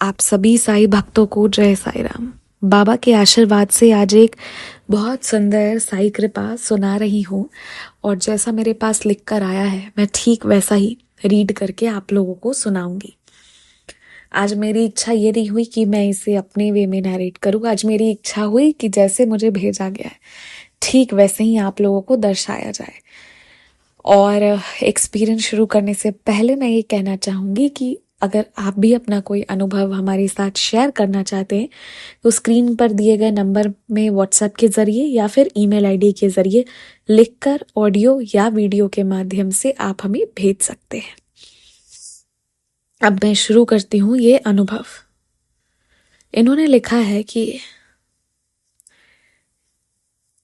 आप सभी साईं भक्तों को जय साईं राम। बाबा के आशीर्वाद से आज एक बहुत सुंदर साईं कृपा सुना रही हूँ और जैसा मेरे पास लिख कर आया है मैं ठीक वैसा ही रीड करके आप लोगों को सुनाऊंगी। आज मेरी इच्छा ये नहीं हुई कि मैं इसे अपने वे में नरेट करूँ। आज मेरी इच्छा हुई कि जैसे मुझे भेजा गया है ठीक वैसे ही आप लोगों को दर्शाया जाए। और एक्सपीरियंस शुरू करने से पहले मैं ये कहना चाहूँगी कि अगर आप भी अपना कोई अनुभव हमारे साथ शेयर करना चाहते हैं तो स्क्रीन पर दिए गए नंबर में व्हाट्सएप के ज़रिए या फिर ईमेल आईडी के ज़रिए लिखकर ऑडियो या वीडियो के माध्यम से आप हमें भेज सकते हैं। अब मैं शुरू करती हूँ ये अनुभव। इन्होंने लिखा है कि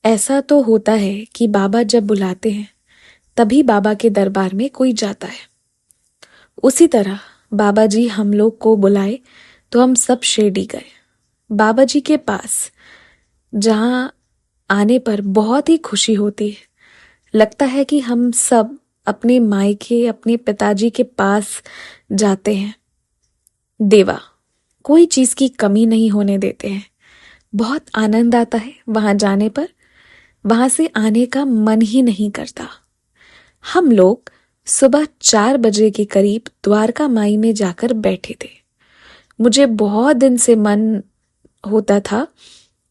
ऐसा तो होता है कि बाबा जब बुलाते हैं तभी बाबा के दरबार में कोई जाता है। उसी तरह बाबा जी हम लोग को बुलाए तो हम सब शिरडी गए। बाबा जी के पास जहाँ आने पर बहुत ही खुशी होती है। लगता है कि हम सब अपने मायके अपने पिताजी के पास जाते हैं। देवा कोई चीज़ की कमी नहीं होने देते हैं। बहुत आनंद आता है वहाँ जाने पर। वहाँ से आने का मन ही नहीं करता। हम लोग सुबह 4 बजे के करीब द्वारका माई में जाकर बैठे थे। मुझे बहुत दिन से मन होता था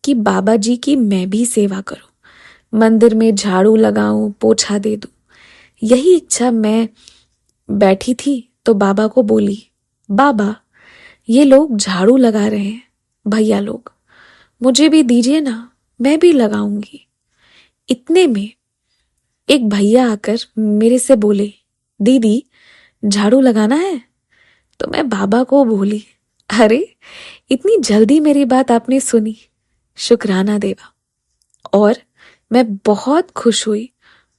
कि बाबा जी की मैं भी सेवा करूं, मंदिर में झाड़ू लगाऊं, पोछा दे दूं। यही इच्छा मैं बैठी थी तो बाबा को बोली, बाबा ये लोग झाड़ू लगा रहे हैं, भैया लोग मुझे भी दीजिए ना, मैं भी लगाऊंगी। इतने में एक भैया आकर मेरे से बोले, दीदी झाड़ू लगाना है? तो मैं बाबा को बोली, अरे इतनी जल्दी मेरी बात आपने सुनी, शुक्राना देवा। और मैं बहुत खुश हुई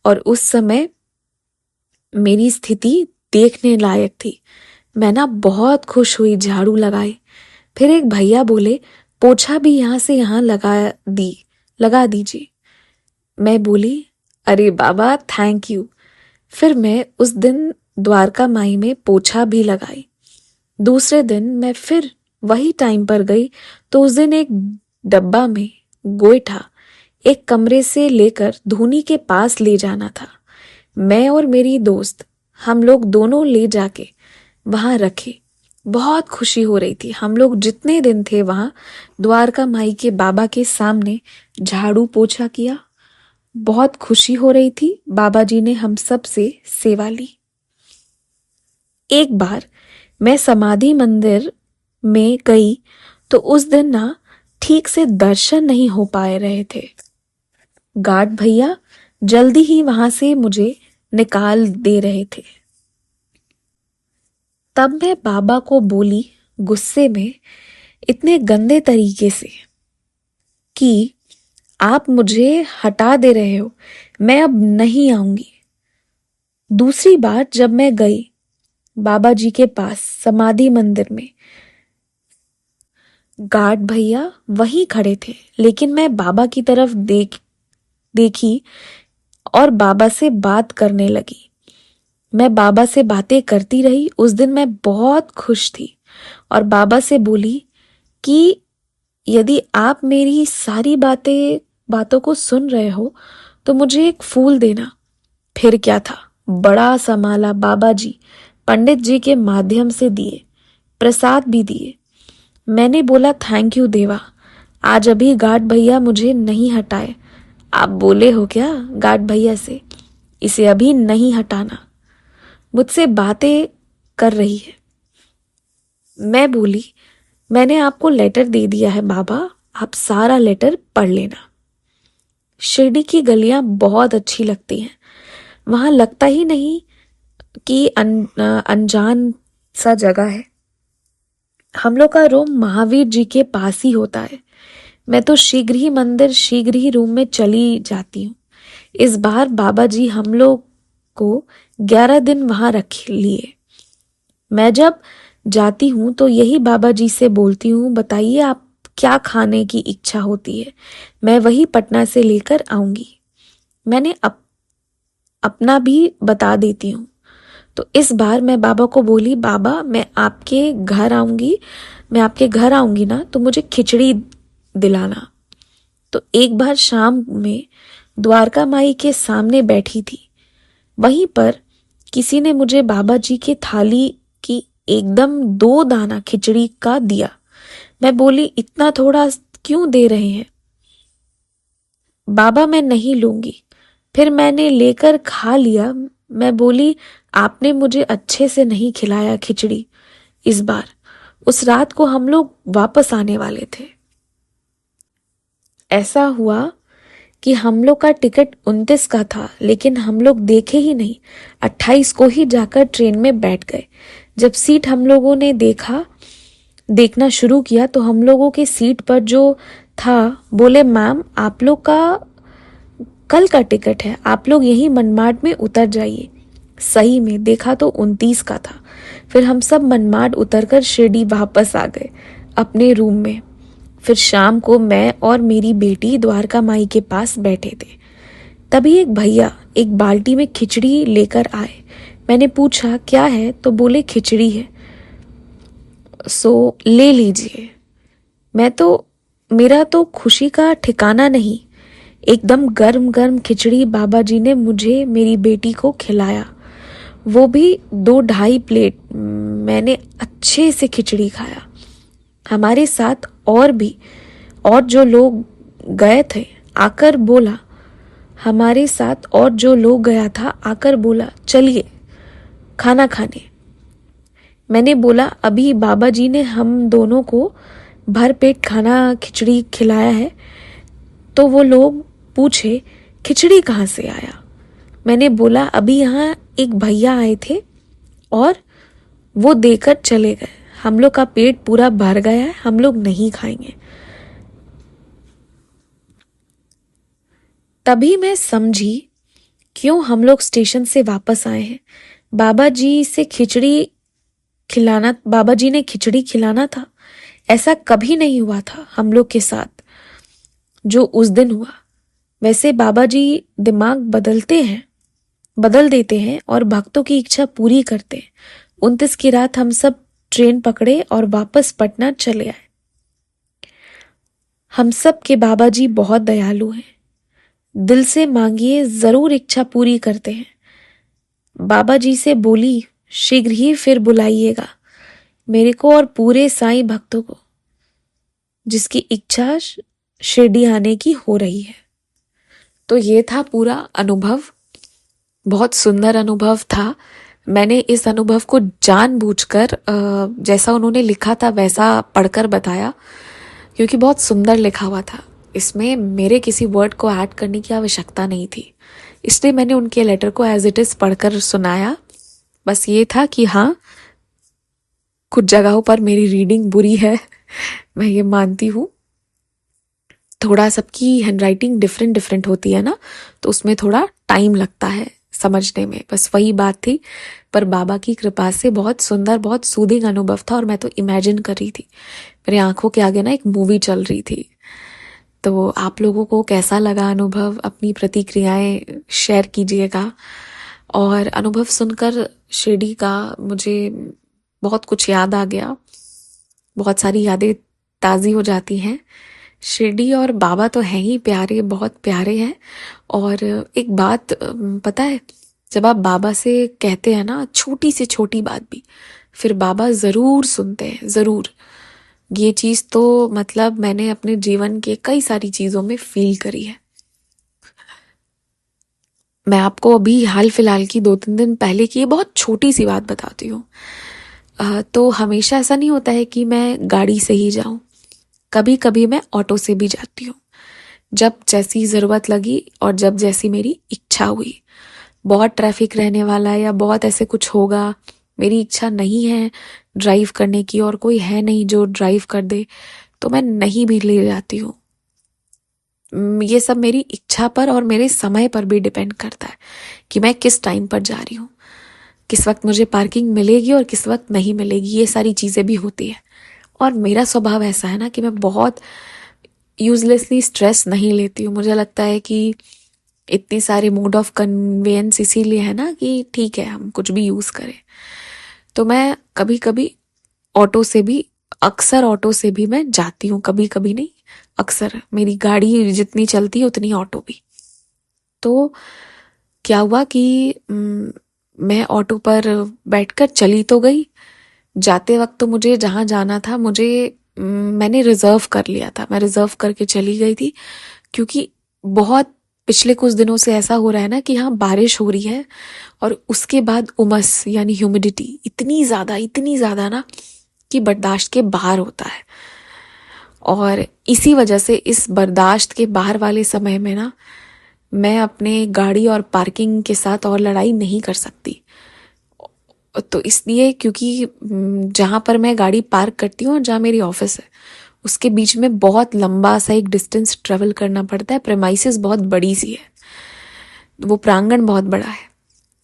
और उस समय मेरी स्थिति देखने लायक थी। मैं ना बहुत खुश हुई, झाड़ू लगाई। फिर एक भैया बोले, पोछा भी यहाँ से यहाँ लगा दीजिए। मैं बोली, अरे बाबा थैंक यू। फिर मैं उस दिन द्वारका माई में पोछा भी लगाई। दूसरे दिन मैं फिर वही टाइम पर गई तो उस दिन एक डब्बा में गोईठा एक कमरे से लेकर धूनी के पास ले जाना था। मैं और मेरी दोस्त हम लोग दोनों ले जाके वहां रखे। बहुत खुशी हो रही थी। हम लोग जितने दिन थे वहां द्वारका माई के बाबा के सामने झाड़ू पोछा किया। बहुत खुशी हो रही थी। बाबा जी ने हम सब से सेवा ली। एक बार मैं समाधि मंदिर में गई तो उस दिन ना ठीक से दर्शन नहीं हो पाए रहे थे। गार्ड भैया जल्दी ही वहां से मुझे निकाल दे रहे थे। तब मैं बाबा को बोली गुस्से में, इतने गंदे तरीके से, कि आप मुझे हटा दे रहे हो, मैं अब नहीं आऊंगी। दूसरी बार जब मैं गई बाबा जी के पास समाधि मंदिर में, गार्ड भैया वहीं खड़े थे, लेकिन मैं बाबा की तरफ देखी और बाबा से बात करने लगी। मैं बाबा से बातें करती रही। उस दिन मैं बहुत खुश थी और बाबा से बोली कि यदि आप मेरी सारी बातों को सुन रहे हो तो मुझे एक फूल देना। फिर क्या था, बड़ा सा माला बाबा जी पंडित जी के माध्यम से दिए, प्रसाद भी दिए। मैंने बोला, थैंक यू देवा, आज अभी गार्ड भैया मुझे नहीं हटाए। आप बोले हो क्या गार्ड भैया से, इसे अभी नहीं हटाना, मुझसे बातें कर रही है। मैं बोली, मैंने आपको लेटर दे दिया है बाबा, आप सारा लेटर पढ़ लेना। शिरडी की गलियां बहुत अच्छी लगती हैं। वहां लगता ही नहीं कि अनजान सा जगह है। हम लोग का रूम महावीर जी के पास ही होता है। मैं तो शीघ्र ही रूम में चली जाती हूँ। इस बार बाबा जी हम लोग को 11 दिन वहां रख लिए। मैं जब जाती हूँ तो यही बाबा जी से बोलती हूँ, बताइए आप क्या खाने की इच्छा होती है, मैं वही पटना से लेकर आऊंगी। मैंने अपना भी बता देती हूँ तो इस बार मैं बाबा को बोली, बाबा मैं आपके घर आऊंगी, मैं आपके घर आऊंगी ना तो मुझे खिचड़ी दिलाना। तो एक बार शाम में द्वारका माई के सामने बैठी थी, वहीं पर किसी ने मुझे बाबा जी के थाली की एकदम 2 दाना खिचड़ी का दिया। मैं बोली, इतना थोड़ा क्यों दे रहे हैं? बाबा मैं नहीं लूंगी। फिर मैंने लेकर खा लिया। मैं बोली, आपने मुझे अच्छे से नहीं खिलाया खिचड़ी इस बार। उस रात को हम लोग वापस आने वाले थे। ऐसा हुआ कि हम लोग का टिकट 29 का था, लेकिन हम लोग देखे ही नहीं, 28 को ही जाकर ट्रेन में बैठ गए। जब सीट हम लोगों ने देखना शुरू किया तो हम लोगों के सीट पर जो था बोले, मैम आप लोग का कल का टिकट है, आप लोग यहीं मनमाड में उतर जाइए। सही में देखा तो 29 का था। फिर हम सब मनमाड उतरकर शिरडी वापस आ गए अपने रूम में। फिर शाम को मैं और मेरी बेटी द्वारका माई के पास बैठे थे। तभी एक भैया एक बाल्टी में खिचड़ी लेकर आए। मैंने पूछा क्या है, तो बोले खिचड़ी है, सो ले लीजिए। मेरा तो खुशी का ठिकाना नहीं। एकदम गर्म गर्म खिचड़ी बाबा जी ने मुझे मेरी बेटी को खिलाया, वो भी 2-2.5 प्लेट। मैंने अच्छे से खिचड़ी खाया। हमारे साथ और जो लोग गए थे आकर बोला, हमारे साथ और जो लोग गया था आकर बोला, चलिए खाना खाने। मैंने बोला, अभी बाबा जी ने हम दोनों को भर पेट खाना खिचड़ी खिलाया है। तो वो लोग पूछे, खिचड़ी कहाँ से आया? मैंने बोला, अभी यहाँ एक भैया आए थे और वो देकर चले गए। हम लोग का पेट पूरा भर गया है, हम लोग नहीं खाएंगे। तभी मैं समझी क्यों हम लोग स्टेशन से वापस आए हैं। बाबा जी ने खिचड़ी खिलाना था। ऐसा कभी नहीं हुआ था हम लोग के साथ जो उस दिन हुआ। वैसे बाबा जी दिमाग बदल देते हैं और भक्तों की इच्छा पूरी करते हैं। 29 की रात हम सब ट्रेन पकड़े और वापस पटना चले आए। हम सब के बाबा जी बहुत दयालु हैं, दिल से मांगिए जरूर इच्छा पूरी करते हैं। बाबा जी से बोली, शीघ्र ही फिर बुलाइएगा मेरे को और पूरे साईं भक्तों को, जिसकी इच्छा शिरडी आने की हो रही है। तो ये था पूरा अनुभव। बहुत सुंदर अनुभव था। मैंने इस अनुभव को जानबूझकर जैसा उन्होंने लिखा था वैसा पढ़कर बताया, क्योंकि बहुत सुंदर लिखा हुआ था। इसमें मेरे किसी वर्ड को ऐड करने की आवश्यकता नहीं थी, इसलिए मैंने उनके लेटर को एज इट इज पढ़कर सुनाया। बस ये था कि हाँ, कुछ जगहों पर मेरी रीडिंग बुरी है, मैं ये मानती हूँ। थोड़ा सबकी हैंडराइटिंग डिफरेंट होती है ना, तो उसमें थोड़ा टाइम लगता है समझने में, बस वही बात थी। पर बाबा की कृपा से बहुत सुंदर, बहुत सूदिंग अनुभव था और मैं तो इमेजिन कर रही थी, मेरे आंखों के आगे ना एक मूवी चल रही थी। तो आप लोगों को कैसा लगा अनुभव, अपनी प्रतिक्रियाएं शेयर कीजिएगा। और अनुभव सुनकर शिरडी का मुझे बहुत कुछ याद आ गया, बहुत सारी यादें ताज़ी हो जाती हैं। शिरडी और बाबा तो हैं ही प्यारे, बहुत प्यारे हैं। और एक बात पता है, जब आप बाबा से कहते हैं ना छोटी से छोटी बात भी, फिर बाबा ज़रूर सुनते हैं, ज़रूर। ये चीज़ तो मतलब मैंने अपने जीवन के कई सारी चीज़ों में फील करी है। मैं आपको अभी हाल फिलहाल की 2-3 दिन पहले की बहुत छोटी सी बात बताती हूँ। तो हमेशा ऐसा नहीं होता है कि मैं गाड़ी से ही जाऊं, कभी कभी मैं ऑटो से भी जाती हूँ, जब जैसी ज़रूरत लगी और जब जैसी मेरी इच्छा हुई। बहुत ट्रैफिक रहने वाला है या बहुत ऐसे कुछ होगा, मेरी इच्छा नहीं है ड्राइव करने की और कोई है नहीं जो ड्राइव कर दे, तो मैं नहीं भी ले जाती हूँ। ये सब मेरी इच्छा पर और मेरे समय पर भी डिपेंड करता है कि मैं किस टाइम पर जा रही हूँ, किस वक्त मुझे पार्किंग मिलेगी और किस वक्त नहीं मिलेगी। ये सारी चीज़ें भी होती है। और मेरा स्वभाव ऐसा है ना कि मैं बहुत यूजलेसली स्ट्रेस नहीं लेती हूँ। मुझे लगता है कि इतनी सारे मोड ऑफ कन्वेंस इसीलिए है ना कि ठीक है हम कुछ भी यूज़ करें। तो मैं कभी कभी ऑटो से भी, अक्सर ऑटो से भी मैं जाती हूँ, कभी कभी नहीं, अक्सर मेरी गाड़ी जितनी चलती है उतनी ऑटो भी। तो क्या हुआ कि मैं ऑटो पर बैठकर चली तो गई। जाते वक्त तो मुझे जहाँ जाना था मुझे मैंने रिजर्व कर लिया था, मैं रिजर्व करके चली गई थी, क्योंकि बहुत पिछले कुछ दिनों से ऐसा हो रहा है ना कि हाँ बारिश हो रही है और उसके बाद उमस यानी ह्यूमिडिटी इतनी ज़्यादा ना कि बर्दाश्त के बाहर होता है। और इसी वजह से इस बर्दाश्त के बाहर वाले समय में ना मैं अपने गाड़ी और पार्किंग के साथ और लड़ाई नहीं कर सकती। तो इसलिए क्योंकि जहाँ पर मैं गाड़ी पार्क करती हूँ और जहाँ मेरी ऑफिस है उसके बीच में बहुत लंबा सा एक डिस्टेंस ट्रेवल करना पड़ता है। प्रेमाइसेस बहुत बड़ी सी है, वो प्रांगण बहुत बड़ा है,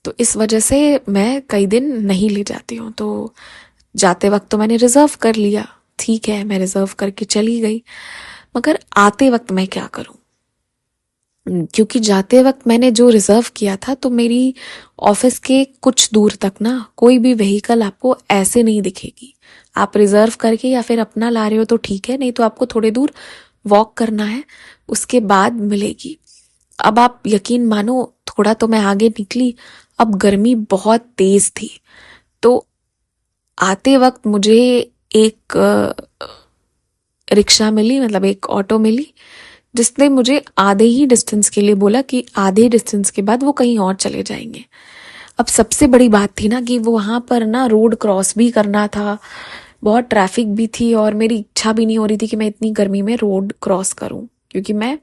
तो इस वजह से मैं कई दिन नहीं ले जाती हूँ। तो जाते वक्त तो मैंने रिजर्व कर लिया, ठीक है मैं रिजर्व करके चली गई, मगर आते वक्त मैं क्या करूँ? क्योंकि जाते वक्त मैंने जो रिजर्व किया था तो मेरी ऑफिस के कुछ दूर तक ना कोई भी व्हीकल आपको ऐसे नहीं दिखेगी। आप रिजर्व करके या फिर अपना ला रहे हो तो ठीक है, नहीं तो आपको थोड़े दूर वॉक करना है, उसके बाद मिलेगी। अब आप यकीन मानो, थोड़ा तो मैं आगे निकली, अब गर्मी बहुत तेज थी। तो आते वक्त मुझे एक रिक्शा मिली, मतलब एक ऑटो मिली, जिसने मुझे आधे ही डिस्टेंस के लिए बोला कि आधे डिस्टेंस के बाद वो कहीं और चले जाएंगे। अब सबसे बड़ी बात थी ना कि वो वहां पर ना रोड क्रॉस भी करना था, बहुत ट्रैफिक भी थी और मेरी इच्छा भी नहीं हो रही थी कि मैं इतनी गर्मी में रोड क्रॉस करूं, क्योंकि मैं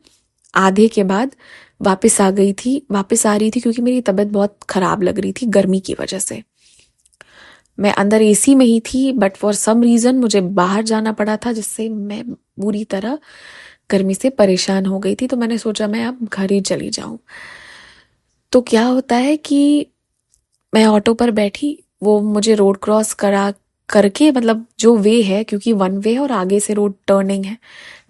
आधे के बाद वापस आ रही थी क्योंकि मेरी तबीयत बहुत खराब लग रही थी गर्मी की वजह से। मैं अंदर एसी में ही थी बट फॉर सम रीजन मुझे बाहर जाना पड़ा था, जिससे मैं बुरी तरह गर्मी से परेशान हो गई थी। तो मैंने सोचा मैं अब घर ही चली जाऊं। तो क्या होता है कि मैं ऑटो पर बैठी, वो मुझे रोड क्रॉस करा करके, मतलब जो वे है, क्योंकि वन वे है और आगे से रोड टर्निंग है,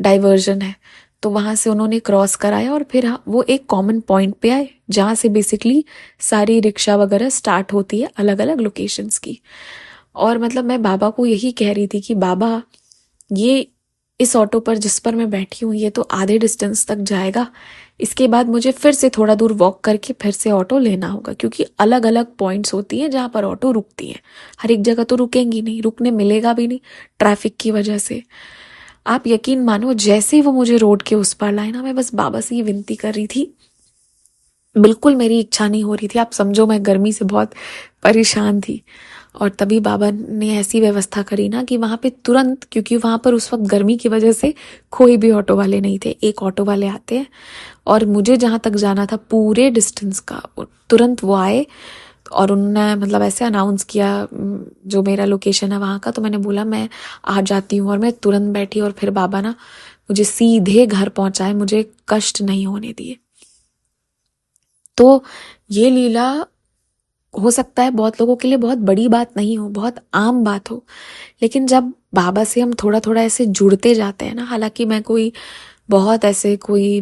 डाइवर्जन है, तो वहां से उन्होंने क्रॉस कराया और फिर वो एक कॉमन पॉइंट पे आए जहां से बेसिकली सारी रिक्शा वगैरह स्टार्ट होती है अलग अलग लोकेशंस की। और मतलब मैं बाबा को यही कह रही थी कि बाबा, ये इस ऑटो पर जिस पर मैं बैठी हूँ ये तो आधे डिस्टेंस तक जाएगा, इसके बाद मुझे फिर से थोड़ा दूर वॉक करके फिर से ऑटो लेना होगा, क्योंकि अलग अलग पॉइंट्स होती हैं जहाँ पर ऑटो रुकती हैं, हर एक जगह तो रुकेंगी नहीं, रुकने मिलेगा भी नहीं ट्रैफिक की वजह से। आप यकीन मानो, जैसे ही वो मुझे रोड के उस पार लाए ना, मैं बस बाबा से ये विनती कर रही थी, बिल्कुल मेरी इच्छा नहीं हो रही थी, आप समझो मैं गर्मी से बहुत परेशान थी। और तभी बाबा ने ऐसी व्यवस्था करी ना कि वहां पे तुरंत, क्योंकि वहां पर उस वक्त गर्मी की वजह से कोई भी ऑटो वाले नहीं थे, एक ऑटो वाले आते हैं और मुझे जहां तक जाना था पूरे डिस्टेंस का, तुरंत वो आए और उन्होंने मतलब ऐसे अनाउंस किया जो मेरा लोकेशन है वहां का। तो मैंने बोला मैं आ जाती हूँ और मैं तुरंत बैठी और फिर बाबा ना मुझे सीधे घर पहुंचाए, मुझे कष्ट नहीं होने दिए। तो ये लीला हो सकता है बहुत लोगों के लिए बहुत बड़ी बात नहीं हो, बहुत आम बात हो, लेकिन जब बाबा से हम थोड़ा थोड़ा ऐसे जुड़ते जाते हैं ना, हालांकि मैं कोई बहुत ऐसे कोई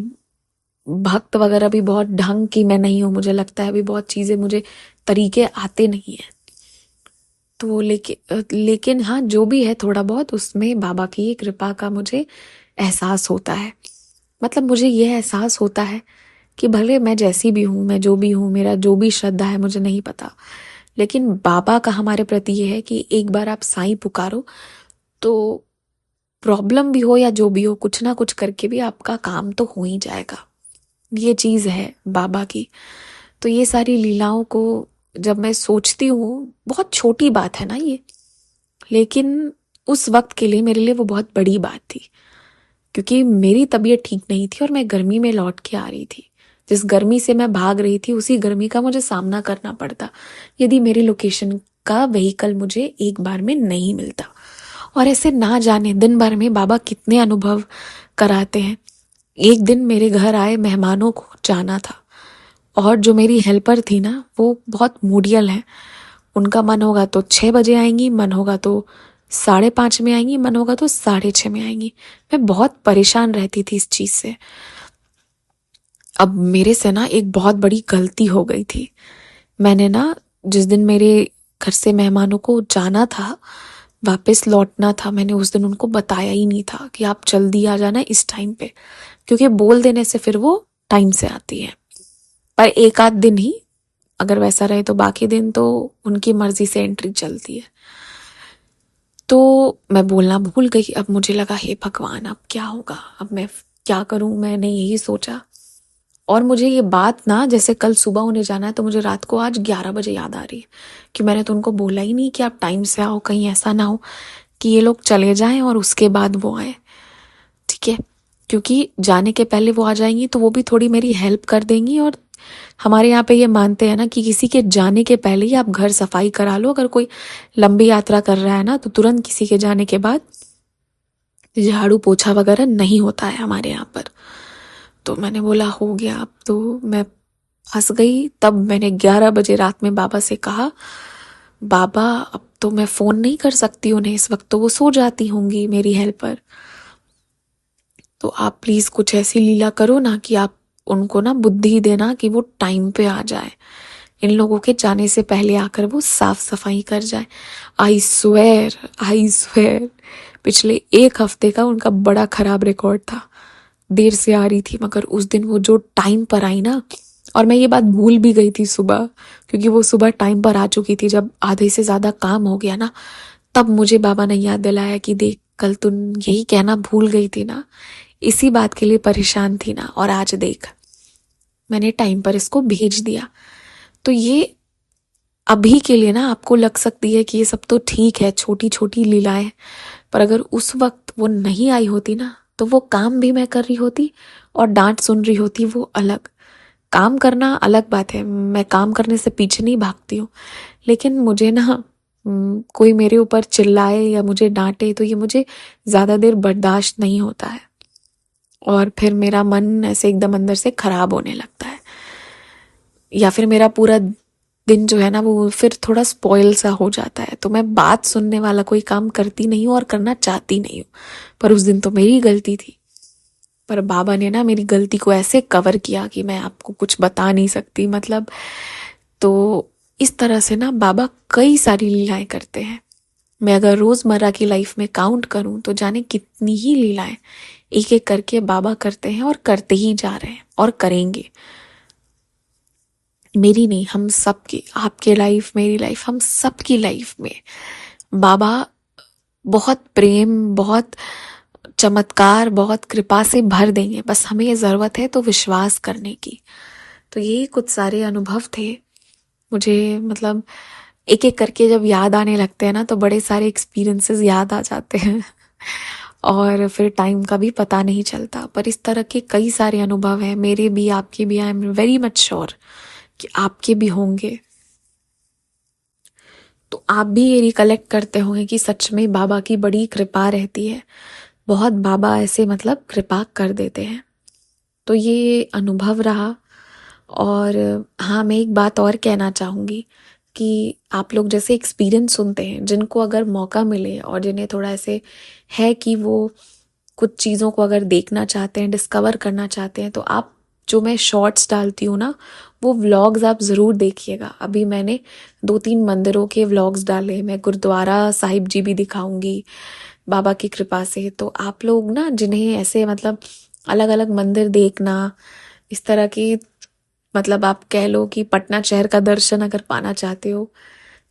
भक्त वगैरह भी बहुत ढंग की मैं नहीं हूँ, मुझे लगता है अभी बहुत चीजें मुझे तरीके आते नहीं है, तो लेकिन हाँ जो भी है थोड़ा बहुत उसमें बाबा की कृपा का मुझे एहसास होता है। मतलब मुझे यह एहसास होता है कि भले मैं जैसी भी हूँ, मैं जो भी हूँ, मेरा जो भी श्रद्धा है मुझे नहीं पता, लेकिन बाबा का हमारे प्रति ये है कि एक बार आप साईं पुकारो तो प्रॉब्लम भी हो या जो भी हो, कुछ ना कुछ करके भी आपका काम तो हो ही जाएगा। ये चीज है बाबा की। तो ये सारी लीलाओं को जब मैं सोचती हूँ, बहुत छोटी बात है ना ये, लेकिन उस वक्त के लिए मेरे लिए वो बहुत बड़ी बात थी, क्योंकि मेरी तबीयत ठीक नहीं थी और मैं गर्मी में लौट के आ रही थी। जिस गर्मी से मैं भाग रही थी उसी गर्मी का मुझे सामना करना पड़ता यदि मेरी लोकेशन का व्हीकल मुझे एक बार में नहीं मिलता। और ऐसे ना जाने दिन भर में बाबा कितने अनुभव कराते हैं। एक दिन मेरे घर आए मेहमानों को जाना था और जो मेरी हेल्पर थी ना वो बहुत मूडियल है, उनका मन होगा तो 6 बजे आएंगी, मन होगा तो 5:30 में आएंगी, मन होगा तो 6:30 में आएंगी। मैं बहुत परेशान रहती थी इस चीज से। अब मेरे से ना एक बहुत बड़ी गलती हो गई थी। मैंने ना जिस दिन मेरे घर से मेहमानों को जाना था, वापस लौटना था, मैंने उस दिन उनको बताया ही नहीं था कि आप जल्दी आ जाना इस टाइम पे, क्योंकि बोल देने से फिर वो टाइम से आती है। पर एक आध दिन ही अगर वैसा रहे तो बाकी दिन तो उनकी मर्जी से एंट्री चलती है। तो मैं बोलना भूल गई। अब मुझे लगा हे भगवान अब क्या होगा, अब मैं क्या करूं, मैंने यही सोचा। और मुझे ये बात ना जैसे कल सुबह उन्हें जाना है तो मुझे रात को आज 11 बजे याद आ रही है कि मैंने तो उनको बोला ही नहीं कि आप टाइम से आओ, कहीं ऐसा ना हो कि ये लोग चले जाएं और उसके बाद वो आए। ठीक है, क्योंकि जाने के पहले वो आ जाएंगी तो वो भी थोड़ी मेरी हेल्प कर देंगी। और हमारे यहाँ पे ये मानते हैं ना कि किसी के जाने के पहले ही आप घर सफाई करा लो। अगर कोई लंबी यात्रा कर रहा है ना तो तुरंत किसी के जाने के बाद झाड़ू पोछा वगैरह नहीं होता है हमारे यहाँ पर। तो मैंने बोला हो गया, अब तो मैं फंस गई। तब मैंने 11 बजे रात में बाबा से कहा, बाबा अब तो मैं फोन नहीं कर सकती उन्हें, इस वक्त तो वो सो जाती होंगी मेरी हेल्पर। तो आप प्लीज कुछ ऐसी लीला करो ना कि आप उनको ना बुद्धि देना कि वो टाइम पे आ जाए, इन लोगों के जाने से पहले आकर वो साफ सफाई कर जाए। आई स्वेर पिछले एक हफ्ते का उनका बड़ा खराब रिकॉर्ड था। देर से आ रही थी मगर उस दिन वो जो टाइम पर आई ना, और मैं ये बात भूल भी गई थी सुबह, क्योंकि वो सुबह टाइम पर आ चुकी थी। जब आधे से ज्यादा काम हो गया ना, तब मुझे बाबा ने याद दिलाया कि देख कल तुम यही कहना भूल गई थी ना, इसी बात के लिए परेशान थी ना, और आज देख मैंने टाइम पर इसको भेज दिया। तो ये अभी के लिए ना आपको लग सकती है कि ये सब तो ठीक है, छोटी छोटी लीलाएं, पर अगर उस वक्त वो नहीं आई होती ना तो वो काम भी मैं कर रही होती और डांट सुन रही होती, वो अलग। काम करना अलग बात है, मैं काम करने से पीछे नहीं भागती हूँ, लेकिन मुझे ना कोई मेरे ऊपर चिल्लाए या मुझे डांटे तो ये मुझे ज्यादा देर बर्दाश्त नहीं होता है, और फिर मेरा मन ऐसे एकदम अंदर से खराब होने लगता है, या फिर मेरा पूरा दिन जो है ना वो फिर थोड़ा स्पॉइल सा हो जाता है। तो मैं बात सुनने वाला कोई काम करती नहीं हूँ और करना चाहती नहीं हूँ। पर उस दिन तो मेरी गलती थी, पर बाबा ने ना मेरी गलती को ऐसे कवर किया कि मैं आपको कुछ बता नहीं सकती, मतलब। तो इस तरह से ना बाबा कई सारी लीलाएं करते हैं। मैं अगर रोजमर्रा की लाइफ में काउंट करूं तो जाने कितनी ही लीलाएं एक एक करके बाबा करते हैं और करते ही जा रहे हैं और करेंगे। मेरी नहीं, हम सबकी, आपके लाइफ, मेरी लाइफ, हम सबकी लाइफ में बाबा बहुत प्रेम, बहुत चमत्कार, बहुत कृपा से भर देंगे। बस हमें ये जरूरत है तो विश्वास करने की। तो ये कुछ सारे अनुभव थे मुझे, मतलब एक एक करके जब याद आने लगते हैं ना तो बड़े सारे एक्सपीरियंसेस याद आ जाते हैं और फिर टाइम का भी पता नहीं चलता। पर इस तरह के कई सारे अनुभव हैं, मेरे भी, आपके भी। I am very much sure कि आपके भी होंगे। तो आप भी ये रिकलेक्ट करते होंगे कि सच में बाबा की बड़ी कृपा रहती है, बहुत बाबा ऐसे मतलब कृपा कर देते हैं। तो ये अनुभव रहा। और हाँ, मैं एक बात और कहना चाहूँगी कि आप लोग जैसे एक्सपीरियंस सुनते हैं, जिनको अगर मौका मिले और जिन्हें थोड़ा ऐसे है कि वो कुछ चीज़ों को अगर देखना चाहते हैं, डिस्कवर करना चाहते हैं, तो आप जो मैं शॉर्ट्स डालती हूँ ना वो व्लॉग्स आप ज़रूर देखिएगा। अभी मैंने 2-3 मंदिरों के व्लॉग्स डाले, मैं गुरुद्वारा साहिब जी भी दिखाऊंगी बाबा की कृपा से। तो आप लोग ना जिन्हें ऐसे मतलब अलग अलग मंदिर देखना, इस तरह की, मतलब आप कह लो कि पटना शहर का दर्शन अगर पाना चाहते हो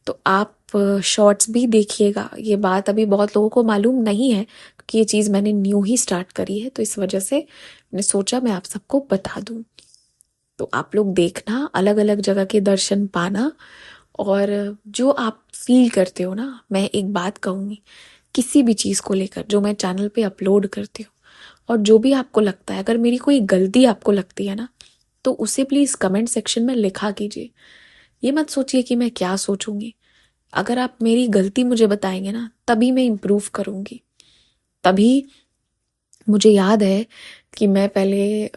तो आप शॉर्ट्स भी देखिएगा। ये बात अभी बहुत लोगों को मालूम नहीं है क्योंकि ये चीज़ मैंने न्यू ही स्टार्ट करी है, तो इस वजह से मैंने सोचा मैं आप सबको बता दूं। तो आप लोग देखना, अलग अलग जगह के दर्शन पाना, और जो आप फील करते हो ना, मैं एक बात कहूँगी, किसी भी चीज़ को लेकर जो मैं चैनल पे अपलोड करती हूँ और जो भी आपको लगता है, अगर मेरी कोई गलती आपको लगती है ना तो उसे प्लीज़ कमेंट सेक्शन में लिखा कीजिए। ये मत सोचिए कि मैं क्या सोचूंगी। अगर आप मेरी गलती मुझे बताएंगे ना तभी मैं इम्प्रूव करूंगी। तभी, मुझे याद है कि मैं पहले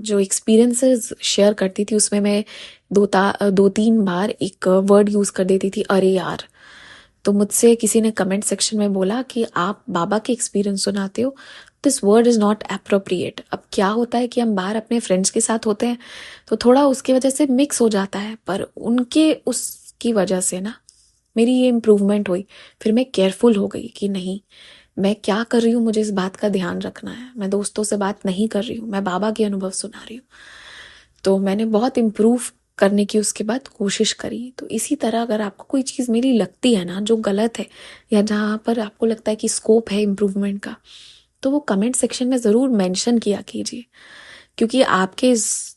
जो एक्सपीरियंसेस शेयर करती थी उसमें मैं 2-3 बार एक वर्ड यूज़ कर देती थी, अरे यार। तो मुझसे किसी ने कमेंट सेक्शन में बोला कि आप बाबा के एक्सपीरियंस सुनाते हो, this word is not appropriate. अब क्या होता है कि हम बाहर अपने फ्रेंड्स के साथ होते हैं तो थोड़ा उसकी वजह से मिक्स हो जाता है, पर उनके उसकी वजह से ना मेरी ये इम्प्रूवमेंट हुई। फिर मैं केयरफुल हो गई कि नहीं, मैं क्या कर रही हूँ मुझे इस बात का ध्यान रखना है, मैं दोस्तों से बात नहीं कर रही हूँ, मैं बाबा के अनुभव सुना रही हूँ। तो मैंने बहुत इम्प्रूव करने की उसके बाद कोशिश करी। तो इसी तरह अगर आपको कोई चीज़ मेरी लगती है ना जो गलत है, या जहाँ पर आपको लगता है कि स्कोप है इम्प्रूवमेंट का, तो वो कमेंट सेक्शन में ज़रूर मेंशन किया कीजिए, क्योंकि आपके इस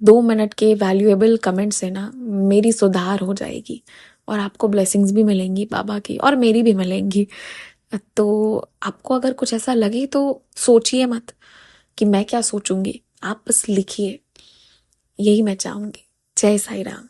2 मिनट के वैल्यूएबल कमेंट से ना मेरी सुधार हो जाएगी और आपको ब्लेसिंग्स भी मिलेंगी बाबा की, और मेरी भी मिलेंगी। तो आपको अगर कुछ ऐसा लगे तो सोचिए मत कि मैं क्या सोचूंगी, आप बस लिखिए, यही मैं चाहूंगी। जय साई राम।